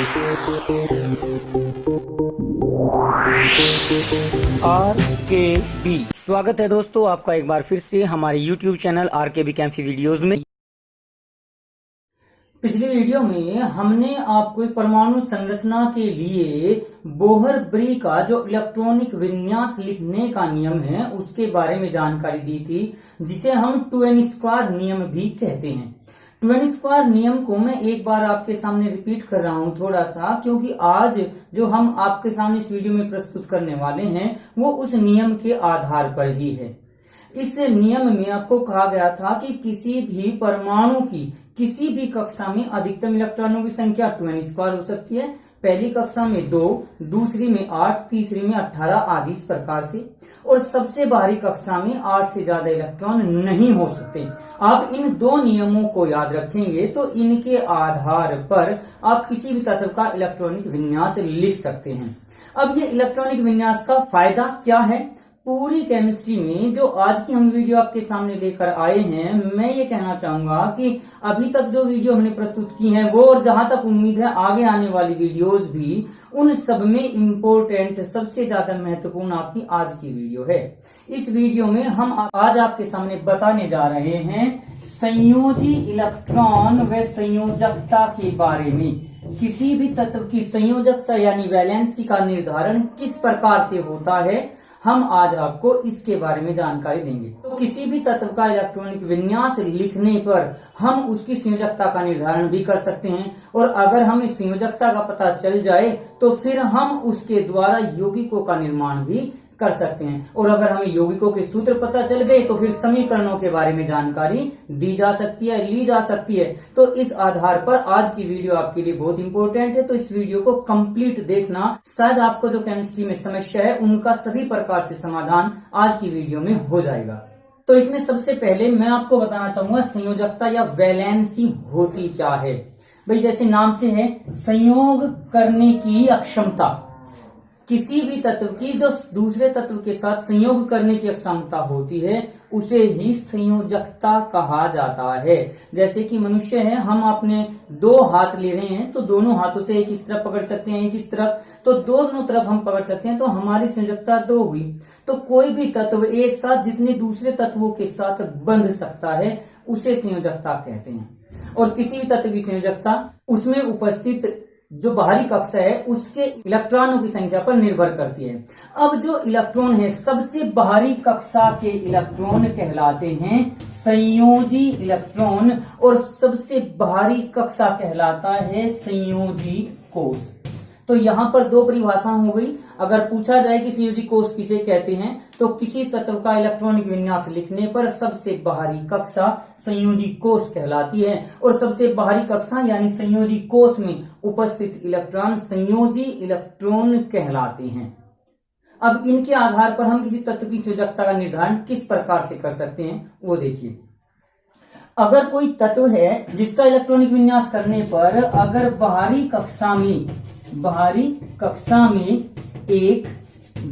RKB स्वागत है दोस्तों आपका एक बार फिर से हमारे YouTube चैनल RKB कैंफी वीडियोस में। पिछली वीडियो में हमने आपको परमाणु संरचना के लिए बोहर-ब्री का जो इलेक्ट्रॉनिक विन्यास लिखने का नियम है उसके बारे में जानकारी दी थी, जिसे हम 2n² नियम भी कहते हैं। 2n² नियम को मैं एक बार आपके सामने रिपीट कर रहा हूं थोड़ा सा, क्योंकि आज जो हम आपके सामने इस वीडियो में प्रस्तुत करने वाले हैं वो उस नियम के आधार पर ही है। इस नियम में आपको कहा गया था कि किसी भी परमाणु की किसी भी कक्षा में अधिकतम इलेक्ट्रॉनों की संख्या 2n² हो सकती है। पहली कक्षा में 2, दूसरी में 8, तीसरी में 18 आदि इस प्रकार से, और सबसे बाहरी कक्षा में 8 से ज्यादा इलेक्ट्रॉन नहीं हो सकते। आप इन दो नियमों को याद रखेंगे तो इनके आधार पर आप किसी भी तत्व का इलेक्ट्रॉनिक विन्यास लिख सकते हैं। अब ये इलेक्ट्रॉनिक विन्यास का फायदा क्या है? पूरी केमिस्ट्री में जो आज की हम वीडियो आपके सामने लेकर आए हैं, मैं ये कहना चाहूंगा कि अभी तक जो वीडियो हमने प्रस्तुत की है वो, और जहां तक उम्मीद है आगे आने वाली वीडियोस भी, उन सब में इम्पोर्टेंट सबसे ज्यादा महत्वपूर्ण आपकी आज की वीडियो है। इस वीडियो में हम आज आपके सामने बताने जा रहे हैं संयोजी इलेक्ट्रॉन व संयोजकता के बारे में। किसी भी तत्व की संयोजकता यानी वैलेंसी का निर्धारण किस प्रकार से होता है, हम आज आपको इसके बारे में जानकारी देंगे। तो किसी भी तत्व का इलेक्ट्रॉनिक विन्यास लिखने पर हम उसकी संयोजकता का निर्धारण भी कर सकते हैं, और अगर हमें संयोजकता का पता चल जाए तो फिर हम उसके द्वारा यौगिकों का निर्माण भी कर सकते हैं, और अगर हमें यौगिकों के सूत्र पता चल गए तो फिर समीकरणों के बारे में जानकारी दी जा सकती है, ली जा सकती है। तो इस आधार पर आज की वीडियो आपके लिए बहुत इंपॉर्टेंट है, तो इस वीडियो को कंप्लीट देखना। शायद आपको जो केमिस्ट्री में समस्या है उनका सभी प्रकार से समाधान आज की वीडियो में हो जाएगा। तो इसमें सबसे पहले मैं आपको बताना चाहूंगा संयोजकता या वैलेंसी होती क्या है। भाई जैसे नाम से है, संयोग करने की अक्षमता। किसी भी तत्व की जो दूसरे तत्व के साथ संयोग करने की क्षमता होती है उसे ही संयोजकता कहा जाता है। जैसे कि मनुष्य है, हम अपने 2 हाथ ले रहे हैं तो दोनों हाथों से एक इस तरफ पकड़ सकते हैं, एक इस तरफ, तो दोनों तरफ हम पकड़ सकते हैं, तो हमारी संयोजकता 2 हुई। तो कोई भी तत्व एक साथ जितने दूसरे तत्वों के साथ बंध सकता है उसे संयोजकता कहते हैं। और किसी भी तत्व की संयोजकता उसमें उपस्थित जो बाहरी कक्षा है उसके इलेक्ट्रॉनों की संख्या पर निर्भर करती है। अब जो इलेक्ट्रॉन है सबसे बाहरी कक्षा के इलेक्ट्रॉन कहलाते हैं संयोजी इलेक्ट्रॉन, और सबसे बाहरी कक्षा कहलाता है संयोजी कोष। तो यहाँ पर 2 परिभाषा हो गई। अगर पूछा जाए कि संयोजी कोष किसे कहते हैं, तो किसी तत्व का इलेक्ट्रॉनिक विन्यास लिखने पर सबसे बाहरी कक्षा संयोजी कोष कहलाती है, और सबसे बाहरी कक्षा यानी संयोजी कोष में उपस्थित इलेक्ट्रॉन संयोजी इलेक्ट्रॉन कहलाते हैं। अब इनके आधार पर हम किसी तत्व की संयोजकता का निर्धारण किस प्रकार से कर सकते हैं वो देखिए। अगर कोई तत्व है जिसका इलेक्ट्रॉनिक विन्यास करने पर अगर बाहरी कक्षा में 1,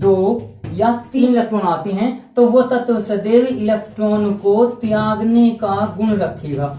2 या 3 इलेक्ट्रॉन आते हैं तो वो तत्व सदैव इलेक्ट्रॉन को त्यागने का गुण रखेगा,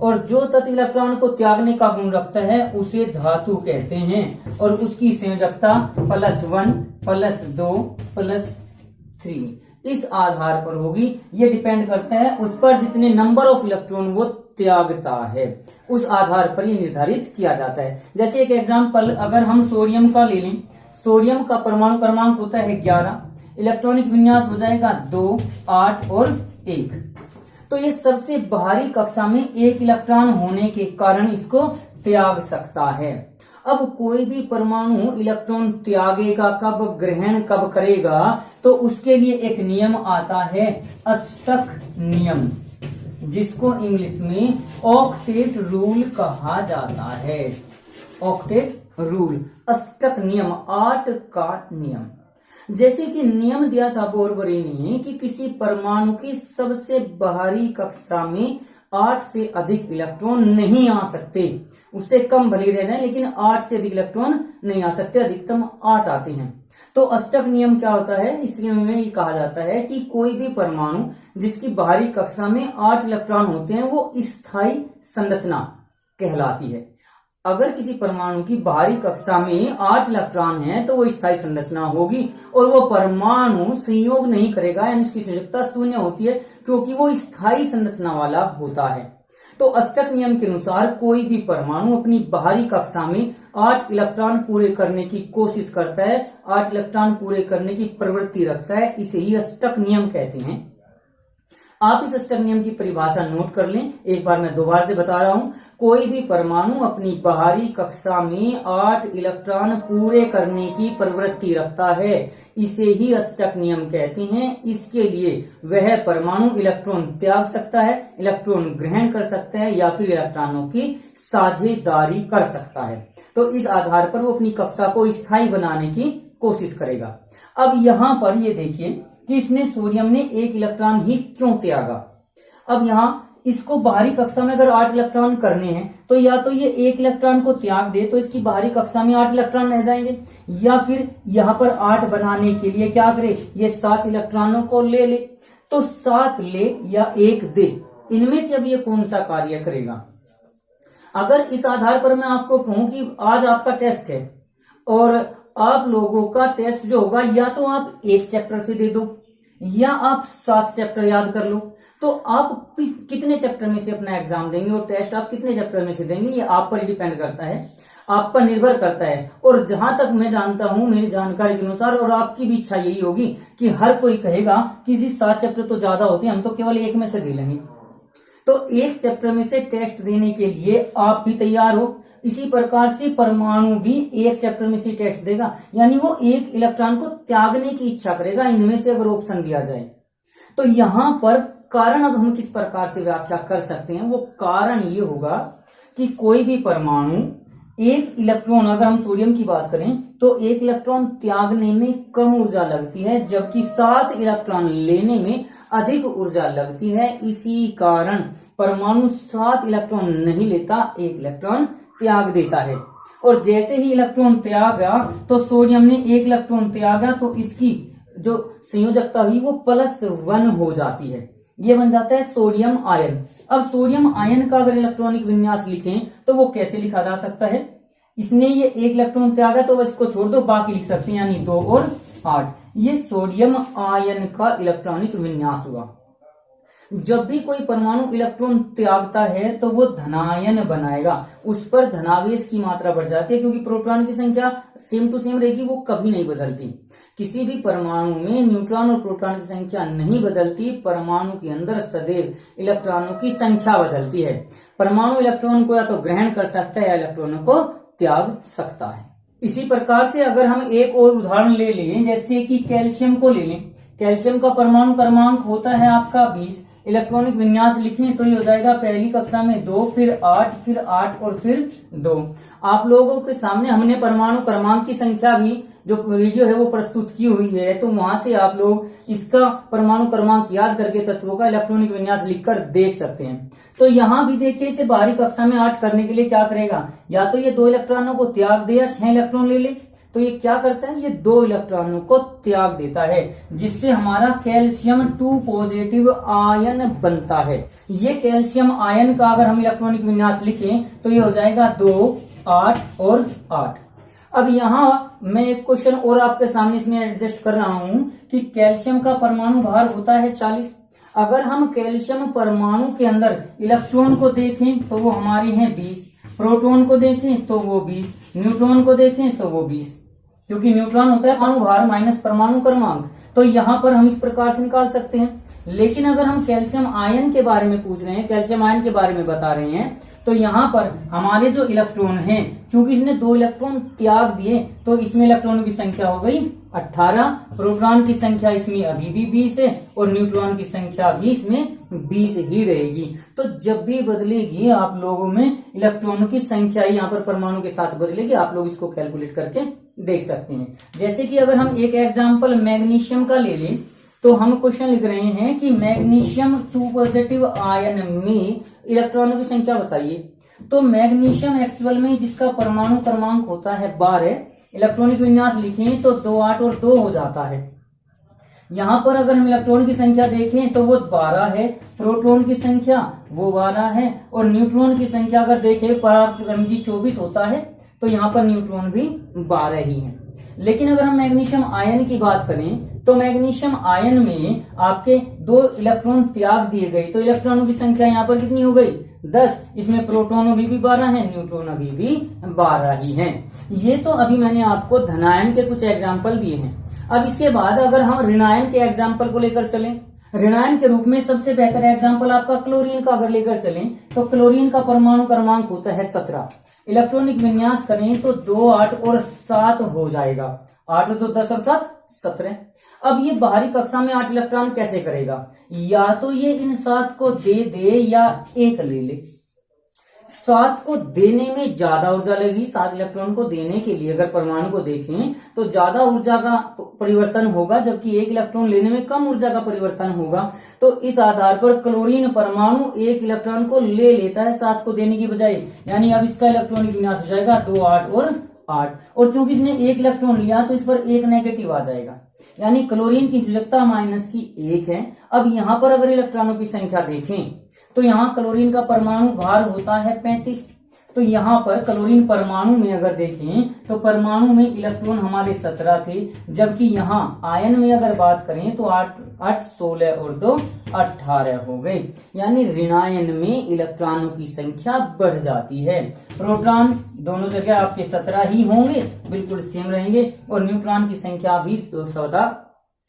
और जो तत्व इलेक्ट्रॉन को त्यागने का गुण रखता है उसे धातु कहते हैं, और उसकी संयोजकता +1, +2, +3 इस आधार पर होगी। ये डिपेंड करता है उस पर जितने नंबर ऑफ इलेक्ट्रॉन वो त्यागता है, उस आधार पर ये निर्धारित किया जाता है। जैसे एक एग्जांपल अगर हम सोडियम का ले लें, सोडियम का परमाणु क्रमांक होता है 11, इलेक्ट्रॉनिक विन्यास हो जाएगा 2, 8 और 1। तो ये सबसे बाहरी कक्षा में 1 इलेक्ट्रॉन होने के कारण इसको त्याग सकता है। अब कोई भी परमाणु इलेक्ट्रॉन त्यागेगा कब, ग्रहण कब करेगा, तो उसके लिए एक नियम आता है अष्टक नियम, जिसको इंग्लिश में ऑक्टेट रूल कहा जाता है। ऑक्टेट रूल, अष्टक नियम, 8 का नियम। जैसे कि नियम दिया था बोरबरी ने कि किसी परमाणु की सबसे बाहरी कक्षा में 8 से अधिक इलेक्ट्रॉन नहीं आ सकते, उससे कम भले रह जाए लेकिन 8 से अधिक इलेक्ट्रॉन नहीं आ सकते, अधिकतम 8 आते हैं। तो अष्टक नियम क्या होता है? इस नियम में ये कहा जाता है कि कोई भी परमाणु जिसकी बाहरी कक्षा में 8 इलेक्ट्रॉन होते हैं वो स्थायी संरचना कहलाती है। अगर किसी परमाणु की बाहरी कक्षा में 8 इलेक्ट्रॉन है तो वो स्थायी संरचना होगी और वो परमाणु संयोग नहीं करेगा, यानी उसकी संयोजकता शून्य होती है क्योंकि वो स्थायी संरचना वाला होता है। तो अष्टक नियम के अनुसार कोई भी परमाणु अपनी बाहरी कक्षा में 8 इलेक्ट्रॉन पूरे करने की कोशिश करता है, 8 इलेक्ट्रॉन पूरे करने की प्रवृत्ति रखता है, इसे ही अष्टक नियम कहते हैं। आप इस अष्टक नियम की परिभाषा नोट कर लें, एक बार मैं दोबारा से बता रहा हूं। कोई भी परमाणु अपनी बाहरी कक्षा में 8 इलेक्ट्रॉन पूरे करने की प्रवृत्ति रखता है, इसे ही अष्टक नियम कहते हैं। इसके लिए वह परमाणु इलेक्ट्रॉन त्याग सकता है, इलेक्ट्रॉन ग्रहण कर सकता है या फिर इलेक्ट्रॉनों की साझेदारी कर सकता है। तो इस आधार पर वो अपनी कक्षा को स्थायी बनाने की कोशिश करेगा। अब यहां पर ये देखिए कि इसने सोडियम ने 1 इलेक्ट्रॉन ही क्यों त्यागा। अब यहाँ इसको बाहरी कक्षा में अगर 8 इलेक्ट्रॉन करने हैं तो या तो ये 1 इलेक्ट्रॉन को त्याग दे तो इसकी बाहरी कक्षा में 8 इलेक्ट्रॉन रह जाएंगे, या फिर यहाँ पर 8 बनाने के लिए क्या करे, ये 7 इलेक्ट्रॉनों को ले ले। तो 7 ले या 1 दे, इनमें से अब ये कौन सा कार्य करेगा। अगर इस आधार पर मैं आपको कहूं कि आज आपका टेस्ट है और आप लोगों का टेस्ट जो होगा या तो आप 1 चैप्टर से दे दो या आप 7 चैप्टर याद कर लो, तो आप कितने चैप्टर में से अपना एग्जाम देंगे और टेस्ट आप कितने चैप्टर में से देंगे, ये आप पर ही डिपेंड करता है, आप पर निर्भर करता है। और जहां तक मैं जानता हूं मेरी जानकारी के अनुसार, और आपकी भी इच्छा यही होगी कि हर कोई कहेगा कि जी 7 चैप्टर तो ज्यादा होते हैं, हम तो केवल 1 में से दे लेंगे। तो 1 चैप्टर में से टेस्ट देने के लिए आप भी तैयार हो। इसी प्रकार से परमाणु भी 1 चैप्टर में से टेस्ट देगा, यानी वो 1 इलेक्ट्रॉन को त्यागने की इच्छा करेगा, इनमें से अगर ऑप्शन दिया जाए। तो यहां पर कारण अब हम किस प्रकार से व्याख्या कर सकते हैं, वो कारण ये होगा कि कोई भी परमाणु 1 इलेक्ट्रॉन, अगर हम सोडियम की बात करें तो 1 इलेक्ट्रॉन त्यागने में कम ऊर्जा लगती है, जबकि 7 इलेक्ट्रॉन लेने में अधिक ऊर्जा लगती है। इसी कारण परमाणु 7 इलेक्ट्रॉन नहीं लेता, 1 इलेक्ट्रॉन त्याग देता है। और जैसे ही इलेक्ट्रॉन त्यागा तो सोडियम ने 1 इलेक्ट्रॉन त्यागा तो इसकी जो संयोजकता हुई वो +1 हो जाती है, ये बन जाता है सोडियम आयन। अब सोडियम आयन का अगर इलेक्ट्रॉनिक विन्यास लिखें तो वो कैसे लिखा जा सकता है, इसने ये 1 इलेक्ट्रॉन त्यागा तो इसको छोड़ दो, बाकी लिख सकते हैं, यानी 2 और 8। ये सोडियम आयन का इलेक्ट्रॉनिक विन्यास हुआ। जब भी कोई परमाणु इलेक्ट्रॉन त्यागता है तो वो धनायन बनाएगा, उस पर धनावेश की मात्रा बढ़ जाती है, क्योंकि प्रोटॉन की संख्या सेम टू सेम रहेगी, वो कभी नहीं बदलती। किसी भी परमाणु में न्यूट्रॉन और प्रोटॉन की संख्या नहीं बदलती, परमाणु के अंदर सदैव इलेक्ट्रॉनों की संख्या बदलती है। परमाणु इलेक्ट्रॉन को या तो ग्रहण कर सकता है या इलेक्ट्रॉनों को त्याग सकता है। इसी प्रकार से अगर हम एक और उदाहरण ले लें, जैसे कि कैल्शियम को ले लें। कैल्शियम का परमाणु क्रमांक होता है आपका 20। इलेक्ट्रॉनिक विन्यास लिखें तो ये हो जाएगा पहली कक्षा में 2, फिर 8, फिर 8 और फिर 2। आप लोगों के सामने हमने परमाणु क्रमांक की संख्या भी जो वीडियो है वो प्रस्तुत की हुई है, तो वहां से आप लोग इसका परमाणु क्रमांक याद करके तत्वों का इलेक्ट्रॉनिक विन्यास लिखकर देख सकते हैं। तो यहाँ भी देखिए, इसे बाहरी कक्षा में 8 करने के लिए क्या करेगा, या तो ये 2 इलेक्ट्रॉनों को त्याग दे या 6 इलेक्ट्रॉन ले ले। तो ये क्या करता है, ये 2 इलेक्ट्रॉनों को त्याग देता है, जिससे हमारा कैल्शियम 2 पॉजिटिव आयन बनता है। ये कैल्शियम आयन का अगर हम इलेक्ट्रॉनिक विन्यास लिखें तो ये हो जाएगा 2, 8 और 8। अब यहाँ मैं एक क्वेश्चन और आपके सामने इसमें एडजस्ट कर रहा हूं कि कैल्शियम का परमाणु भार होता है 40। अगर हम कैल्शियम परमाणु के अंदर इलेक्ट्रॉन को देखें तो वो हमारे हैं 20, प्रोटॉन को देखें तो वो 20, न्यूट्रॉन को देखें तो वो 20, क्योंकि न्यूट्रॉन होता है परमाणु भार माइनस परमाणु क्रमांक। तो यहाँ पर हम इस प्रकार से निकाल सकते हैं। लेकिन अगर हम कैल्शियम आयन के बारे में पूछ रहे हैं, कैल्शियम आयन के बारे में बता रहे हैं, तो यहाँ पर हमारे जो इलेक्ट्रॉन हैं, चूंकि इसने 2 इलेक्ट्रॉन त्याग दिए तो इसमें इलेक्ट्रॉनों की संख्या हो गई 18, प्रोटॉन की संख्या इसमें अभी भी 20 है और न्यूट्रॉन की संख्या भी इसमें 20 ही रहेगी। तो जब भी बदलेगी आप लोगों में इलेक्ट्रॉनों की संख्या यहाँ पर परमाणु के साथ बदलेगी, आप लोग इसको कैलकुलेट करके देख सकते हैं। जैसे कि अगर हम एक एग्जाम्पल मैग्नीशियम का ले लें तो हम क्वेश्चन लिख रहे हैं कि मैग्नीशियम 2 पॉजिटिव आयन में इलेक्ट्रॉनों की संख्या बताइए। तो मैग्नीशियम एक्चुअल में जिसका परमाणु क्रमांक होता है 12, इलेक्ट्रॉनिक विन्यास लिखें तो 2, 8 और 2 हो जाता है। यहाँ पर अगर हम इलेक्ट्रॉन की संख्या देखें तो वो 12 है, प्रोटॉन की संख्या वो 12 है, और न्यूट्रॉन की संख्या अगर देखें परावर्तक क्रम 24 होता है, तो यहाँ पर न्यूट्रॉन भी 12 ही है। लेकिन अगर हम मैग्नीशियम आयन की बात करें तो मैग्नीशियम आयन में आपके 2 इलेक्ट्रॉन त्याग दिए गए, तो इलेक्ट्रॉनों की संख्या यहाँ पर कितनी हो गई? 10। इसमें प्रोटॉन अभी भी 12 है, न्यूट्रॉन अभी भी 12 ही है। ये तो अभी मैंने आपको धनायन के कुछ एग्जाम्पल दिए हैं। अब इसके बाद अगर हम ऋणायन के एग्जाम्पल को लेकर चलें, ऋणायन के रूप में सबसे बेहतर एग्जाम्पल आपका क्लोरीन का अगर लेकर चलें तो क्लोरीन का परमाणु क्रमांक होता है 17। इलेक्ट्रॉनिक विन्यास करें तो 2, 8 और 7 हो जाएगा। 8 तो 10 और 7 17। अब ये बाहरी कक्षा में 8 इलेक्ट्रॉन कैसे करेगा? या तो ये इन 7 को दे या एक ले ले। 7 को देने में ज्यादा ऊर्जा लगेगी, 7 इलेक्ट्रॉन को देने के लिए अगर परमाणु को देखें तो ज्यादा ऊर्जा का परिवर्तन होगा, जबकि एक इलेक्ट्रॉन लेने में कम ऊर्जा का परिवर्तन होगा। तो इस आधार पर क्लोरीन परमाणु एक इलेक्ट्रॉन को ले लेता है 7 को देने की बजाय, यानी अब इसका इलेक्ट्रॉनिक विन्यास हो जाएगा 2, 8 और 8। और चूंकि इसने एक इलेक्ट्रॉन लिया तो इस पर एक नेगेटिव आ जाएगा, यानी क्लोरीन की संयोजकता -1 है। अब यहाँ पर अगर इलेक्ट्रॉनों की संख्या देखें तो यहाँ क्लोरीन का परमाणु भार होता है 35। तो यहाँ पर क्लोरीन परमाणु में अगर देखें तो परमाणु में इलेक्ट्रॉन हमारे 17 थे, जबकि यहाँ आयन में अगर बात करें तो 8, 16 और 2 18 हो गए। यानी ऋणायन में इलेक्ट्रॉनों की संख्या बढ़ जाती है। प्रोटॉन दोनों जगह आपके 17 ही होंगे, बिल्कुल सेम रहेंगे, और न्यूट्रॉन की संख्या भी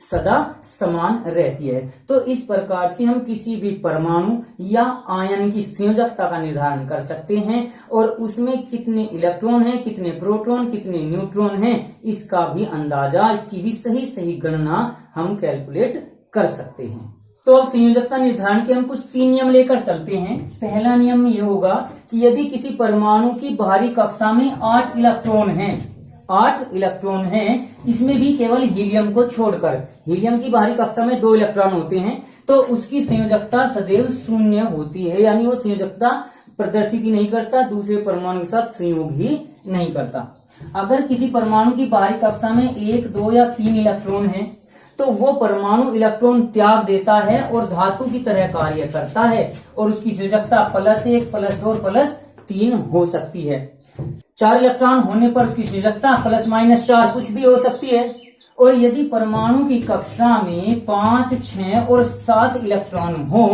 सदा समान रहती है। तो इस प्रकार से हम किसी भी परमाणु या आयन की संयोजकता का निर्धारण कर सकते हैं, और उसमें कितने इलेक्ट्रॉन हैं, कितने प्रोटॉन, कितने न्यूट्रॉन हैं, इसका भी अंदाजा, इसकी भी सही गणना हम कैलकुलेट कर सकते हैं। तो अब संयोजकता निर्धारण के हम कुछ 3 नियम लेकर चलते हैं। पहला नियम ये होगा कि यदि किसी परमाणु की बाहरी कक्षा में 8 इलेक्ट्रॉन हैं, 8 इलेक्ट्रॉन हैं, इसमें भी केवल हीलियम को छोड़कर, हीलियम की बाहरी कक्षा में 2 इलेक्ट्रॉन होते हैं, तो उसकी संयोजकता सदैव 0 होती है, यानी वो संयोजकता प्रदर्शित ही नहीं करता, दूसरे परमाणु के साथ संयोग ही नहीं करता। अगर किसी परमाणु की बाहरी कक्षा में 1, 2 या 3 इलेक्ट्रॉन है तो वो परमाणु इलेक्ट्रॉन त्याग देता है और धातु की तरह कार्य करता है, और उसकी संयोजकता +1, +2 और +3 हो सकती है। 4 इलेक्ट्रॉन होने पर उसकी संयोजकता +-4 कुछ भी हो सकती है। और यदि परमाणु की कक्षा में 5, 6 और 7 इलेक्ट्रॉन हो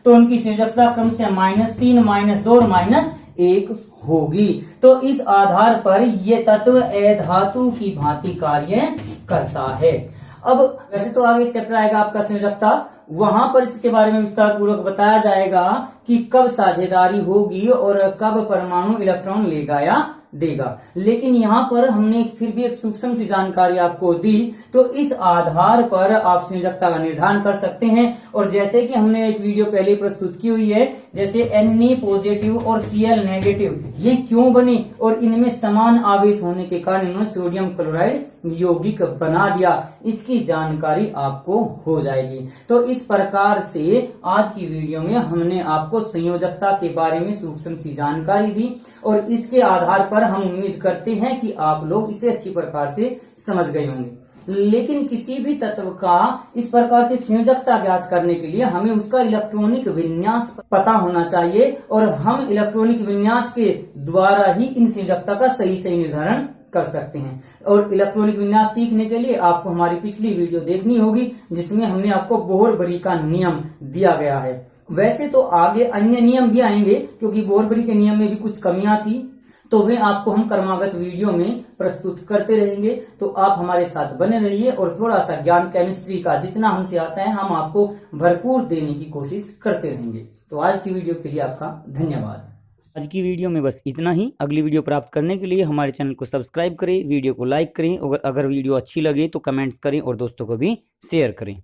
तो उनकी संयोजकता क्रमशः -3, -2 और -1 होगी। तो इस आधार पर यह तत्व अधातु की भांति कार्य करता है। अब वैसे तो आगे एक चैप्टर आएगा आपका संयोजकता, वहां पर इसके बारे में विस्तार पूर्वक बताया जाएगा कि कब साझेदारी होगी और कब परमाणु इलेक्ट्रॉन लेगा या देगा। लेकिन यहाँ पर हमने फिर भी एक सूक्ष्म सी जानकारी आपको दी, तो इस आधार पर आप संयोजकता का निर्धारण कर सकते हैं। और जैसे कि हमने एक वीडियो पहले प्रस्तुत की हुई है, जैसे Na पॉजिटिव और Cl नेगेटिव ये क्यों बने, और इनमें समान आवेश होने के कारण इन्होंने सोडियम क्लोराइड यौगिक बना दिया, इसकी जानकारी आपको हो जाएगी। तो इस प्रकार से आज की वीडियो में हमने आपको संयोजकता के बारे में सूक्ष्म सी जानकारी दी, और इसके आधार पर हम उम्मीद करते हैं कि आप लोग इसे अच्छी प्रकार से समझ गए होंगे। लेकिन किसी भी तत्व का इस प्रकार से संयोजकता ज्ञात करने के लिए हमें उसका इलेक्ट्रॉनिक विन्यास पता होना चाहिए, और हम इलेक्ट्रॉनिक विन्यास के द्वारा ही इन संयोजकता का सही निर्धारण कर सकते हैं। और इलेक्ट्रॉनिक विन्यास सीखने के लिए आपको हमारी पिछली वीडियो देखनी होगी, जिसमें हमने आपको बोहर-बरी का नियम दिया गया है। वैसे तो आगे अन्य नियम भी आएंगे, क्योंकि बोहर-बरी के नियम में भी कुछ कमियां थी, तो वे आपको हम क्रमागत वीडियो में प्रस्तुत करते रहेंगे। तो आप हमारे साथ बने रहिए, और थोड़ा सा ज्ञान केमिस्ट्री का जितना हमसे आता है हम आपको भरपूर देने की कोशिश करते रहेंगे। तो आज की वीडियो के लिए आपका धन्यवाद। आज की वीडियो में बस इतना ही। अगली वीडियो प्राप्त करने के लिए हमारे चैनल को सब्सक्राइब करें, वीडियो को लाइक करें, और अगर वीडियो अच्छी लगे तो कमेंट्स करें और दोस्तों को भी शेयर करें।